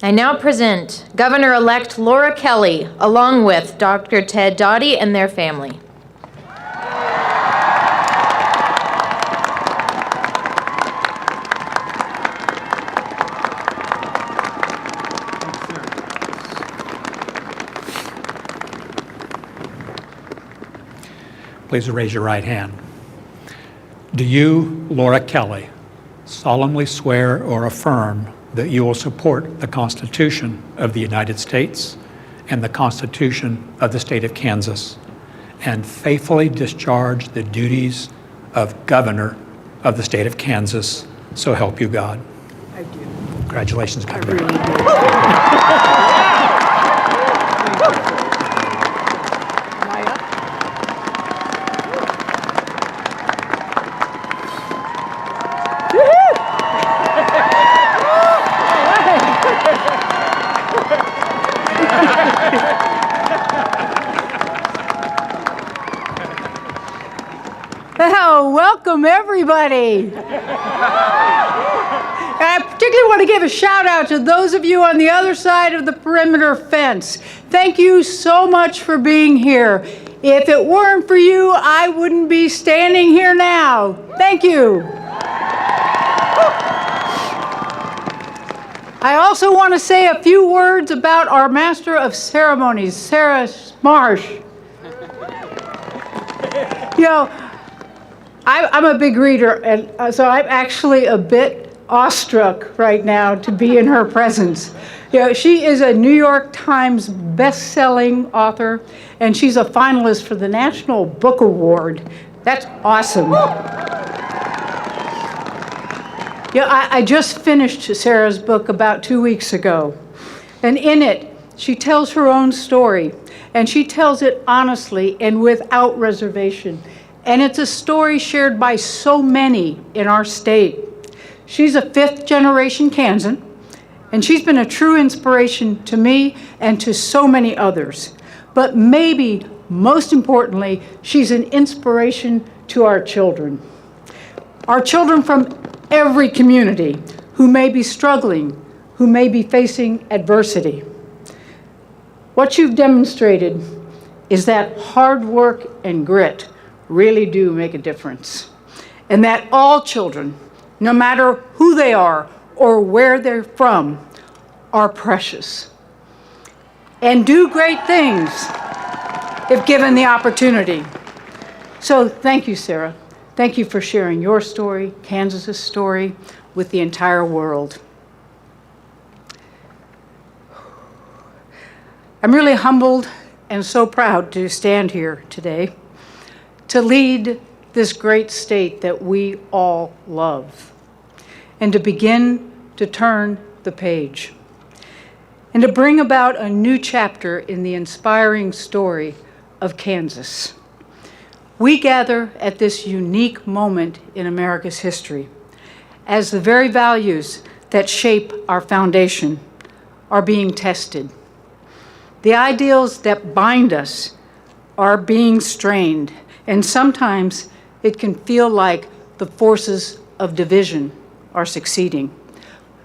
I now present Governor-elect Laura Kelly, along with Dr. Ted Doughty and their family. Please raise your right hand. Do you, Laura Kelly, solemnly swear or affirm that you will support the Constitution of the United States and the Constitution of the State of Kansas and faithfully discharge the duties of Governor of the State of Kansas, so help you God? I do. Congratulations, Governor. I really do. Well, welcome everybody. I particularly want to give a shout out to those of you on the other side of the perimeter fence. Thank you so much for being here. If it weren't for you, I wouldn't be standing here now. Thank you. I also want to say a few words about our Master of Ceremonies, Sarah Marsh. You know, I'm a big reader, and so I'm actually a bit awestruck right now to be in her presence. You know, she is a New York Times best-selling author, and she's a finalist for the National Book Award. That's awesome. Yeah, I just finished Sarah's book about 2 weeks ago, and in it, she tells her own story, and she tells it honestly and without reservation. And it's a story shared by so many in our state. She's a fifth-generation Kansan, and she's been a true inspiration to me and to so many others. But maybe most importantly, she's an inspiration to our children. Our children from every community who may be struggling, who may be facing adversity. What you've demonstrated is that hard work and grit really do make a difference, and that all children, no matter who they are or where they're from, are precious and do great things if given the opportunity. So thank you, Sarah. Thank you for sharing your story, Kansas's story, with the entire world. I'm really humbled and so proud to stand here today to lead this great state that we all love, and to begin to turn the page, and to bring about a new chapter in the inspiring story of Kansas. We gather at this unique moment in America's history as the very values that shape our foundation are being tested. The ideals that bind us are being strained, and sometimes it can feel like the forces of division are succeeding.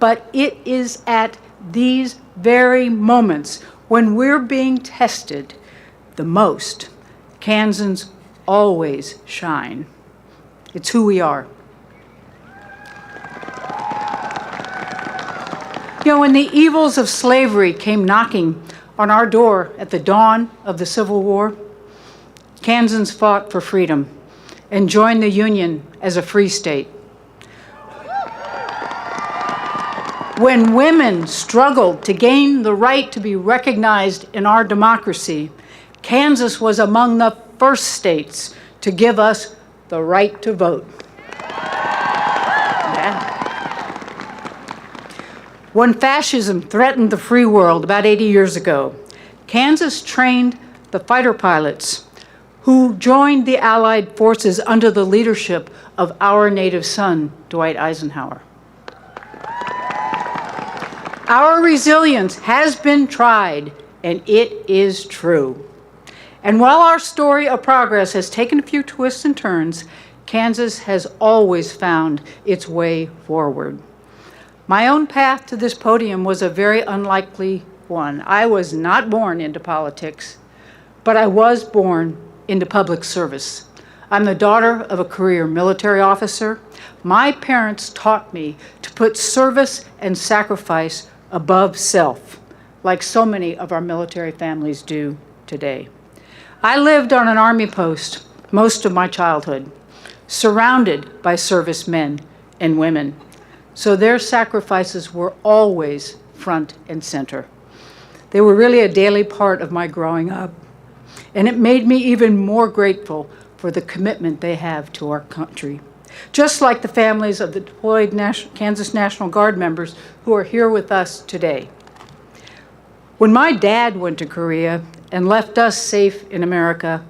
But it is at these very moments when we're being tested the most, Kansans always shine. It's who we are. You know, when the evils of slavery came knocking on our door at the dawn of the Civil War, Kansans fought for freedom and joined the Union as a free state. When women struggled to gain the right to be recognized in our democracy, Kansas was among the first states to give us the right to vote. Yeah. When fascism threatened the free world about 80 years ago, Kansas trained the fighter pilots who joined the Allied forces under the leadership of our native son, Dwight Eisenhower. Our resilience has been tried, and it is true. And while our story of progress has taken a few twists and turns, Kansas has always found its way forward. My own path to this podium was a very unlikely one. I was not born into politics, but I was born into public service. I'm the daughter of a career military officer. My parents taught me to put service and sacrifice above self, like so many of our military families do today. I lived on an Army post most of my childhood, surrounded by servicemen and women, so their sacrifices were always front and center. They were really a daily part of my growing up, and it made me even more grateful for the commitment they have to our country, just like the families of the deployed Kansas National Guard members who are here with us today. When my dad went to Korea and left us safe in America,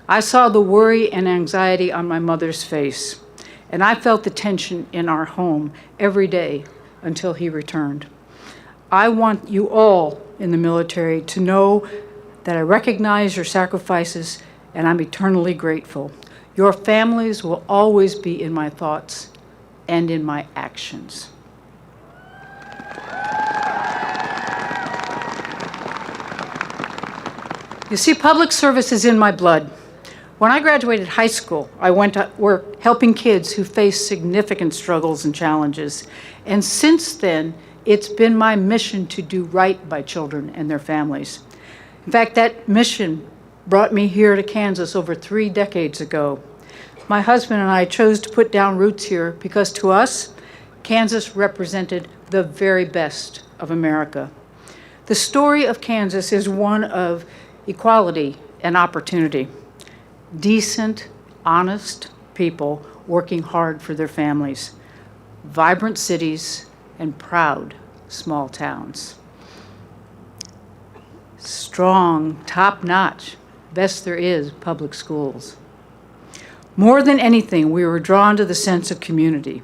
I saw the worry and anxiety on my mother's face, and I felt the tension in our home every day until he returned. I want you all in the military to know that I recognize your sacrifices and I'm eternally grateful. Your families will always be in my thoughts and in my actions. You see, public service is in my blood. When I graduated high school, I went to work helping kids who face significant struggles and challenges. And since then, it's been my mission to do right by children and their families. In fact, that mission brought me here to Kansas over 3 decades ago. My husband and I chose to put down roots here because to us, Kansas represented the very best of America. The story of Kansas is one of equality and opportunity. Decent, honest people working hard for their families. Vibrant cities and proud small towns. Strong, top-notch, best there is public schools. More than anything, we were drawn to the sense of community.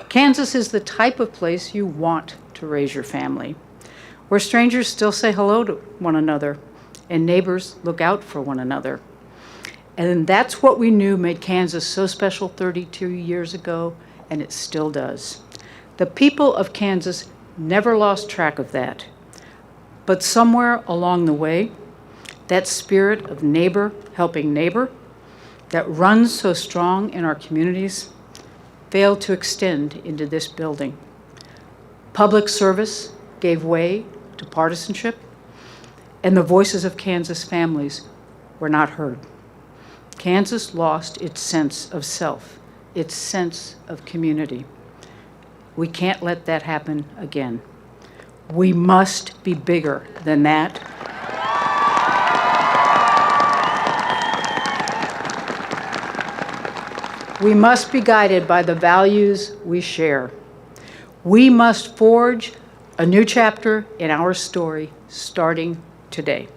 Kansas is the type of place you want to raise your family, where strangers still say hello to one another and neighbors look out for one another. And that's what we knew made Kansas so special 32 years ago, and it still does. The people of Kansas never lost track of that. But somewhere along the way, that spirit of neighbor helping neighbor that runs so strong in our communities failed to extend into this building. Public service gave way to partisanship, and the voices of Kansas families were not heard. Kansas lost its sense of self, its sense of community. We can't let that happen again. We must be bigger than that. We must be guided by the values we share. We must forge a new chapter in our story starting today.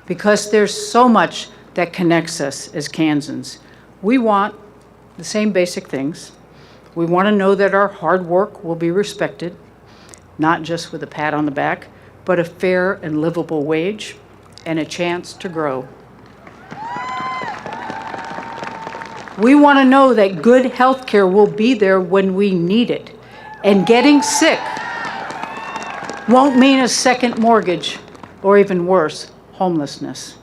Because there's so much that connects us as Kansans. We want the same basic things. We want to know that our hard work will be respected, not just with a pat on the back, but a fair and livable wage and a chance to grow. We want to know that good health care will be there when we need it, and getting sick won't mean a second mortgage or even worse, homelessness.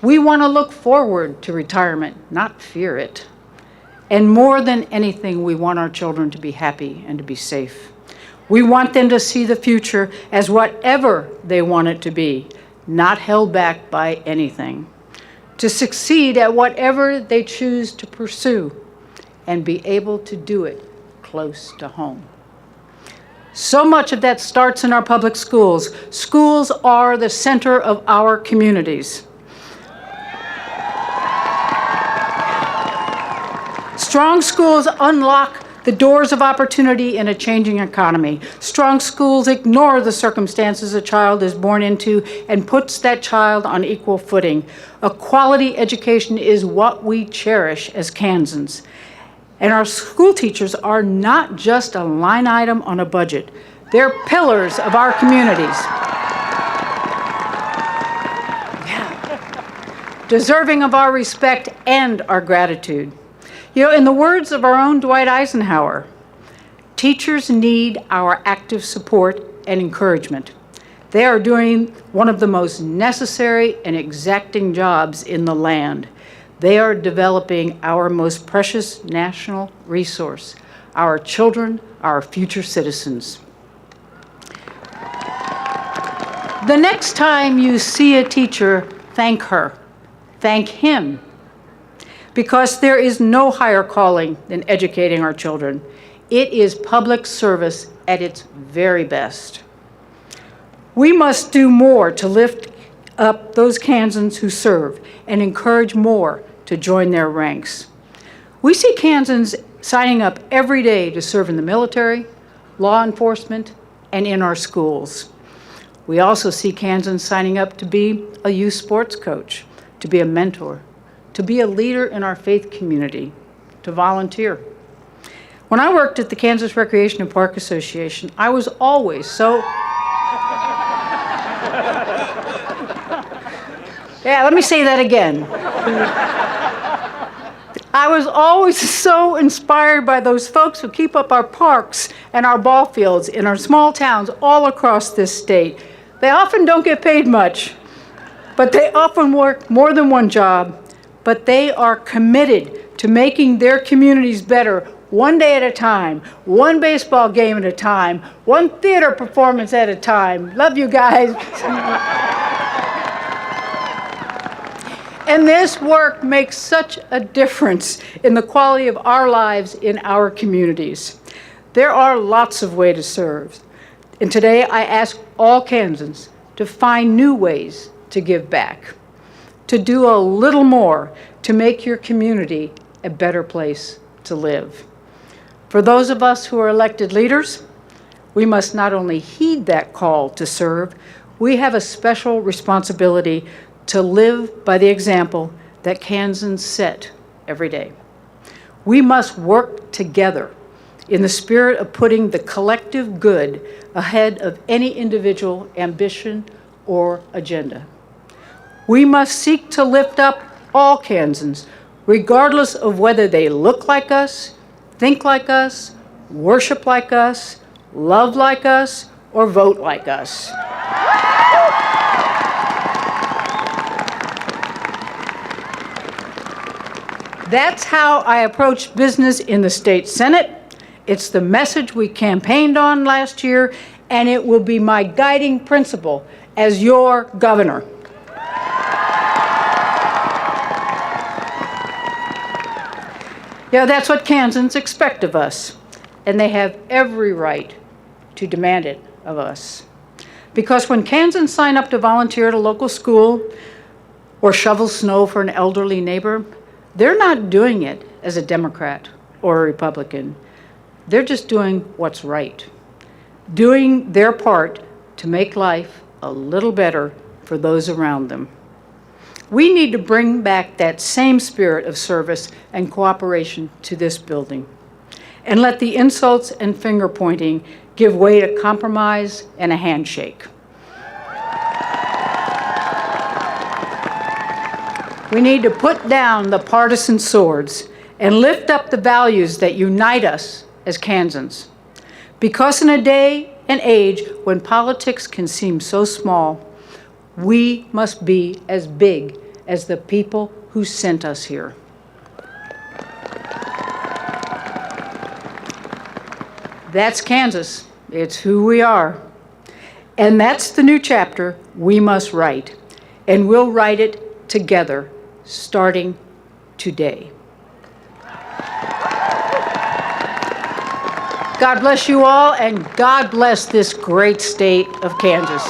We want to look forward to retirement, not fear it. And more than anything, we want our children to be happy and to be safe. We want them to see the future as whatever they want it to be, not held back by anything. To succeed at whatever they choose to pursue and be able to do it close to home. So much of that starts in our public schools. Schools are the center of our communities. Strong schools unlock the doors of opportunity in a changing economy. Strong schools ignore the circumstances a child is born into and puts that child on equal footing. A quality education is what we cherish as Kansans. And our school teachers are not just a line item on a budget. They're pillars of our communities. Deserving of our respect and our gratitude. You know, in the words of our own Dwight Eisenhower, Teachers need our active support and encouragement. They are doing one of the most necessary and exacting jobs in the land. They are developing our most precious national resource, our children, our future citizens. The next time you see a teacher, thank her, thank him, because there is no higher calling than educating our children. It is public service at its very best. We must do more to lift up those Kansans who serve and encourage more to join their ranks. We see Kansans signing up every day to serve in the military, law enforcement, and in our schools. We also see Kansans signing up to be a youth sports coach, to be a mentor, to be a leader in our faith community, to volunteer. When I worked at the Kansas Recreation and Park Association, I was always so... Yeah, let me say that again. I was always so inspired by those folks who keep up our parks and our ball fields in our small towns all across this state. They often don't get paid much, but they often work more than one job, but they are committed to making their communities better one day at a time, one baseball game at a time, one theater performance at a time. Love you guys. And this work makes such a difference in the quality of our lives in our communities. There are lots of ways to serve. And today I ask all Kansans to find new ways to give back, to do a little more to make your community a better place to live. For those of us who are elected leaders, we must not only heed that call to serve, we have a special responsibility to live by the example that Kansans set every day. We must work together in the spirit of putting the collective good ahead of any individual ambition or agenda. We must seek to lift up all Kansans, regardless of whether they look like us, think like us, worship like us, love like us, or vote like us. That's how I approach business in the state Senate. It's the message we campaigned on last year, and it will be my guiding principle as your governor. Yeah, that's what Kansans expect of us, and they have every right to demand it of us. Because when Kansans sign up to volunteer at a local school or shovel snow for an elderly neighbor, they're not doing it as a Democrat or a Republican. They're just doing what's right, doing their part to make life a little better for those around them. We need to bring back that same spirit of service and cooperation to this building, and let the insults and finger pointing give way to compromise and a handshake. We need to put down the partisan swords and lift up the values that unite us as Kansans. Because in a day and age when politics can seem so small, we must be as big as the people who sent us here. That's Kansas. It's who we are. And that's the new chapter we must write. And we'll write it together, starting today. God bless you all, and God bless this great state of Kansas.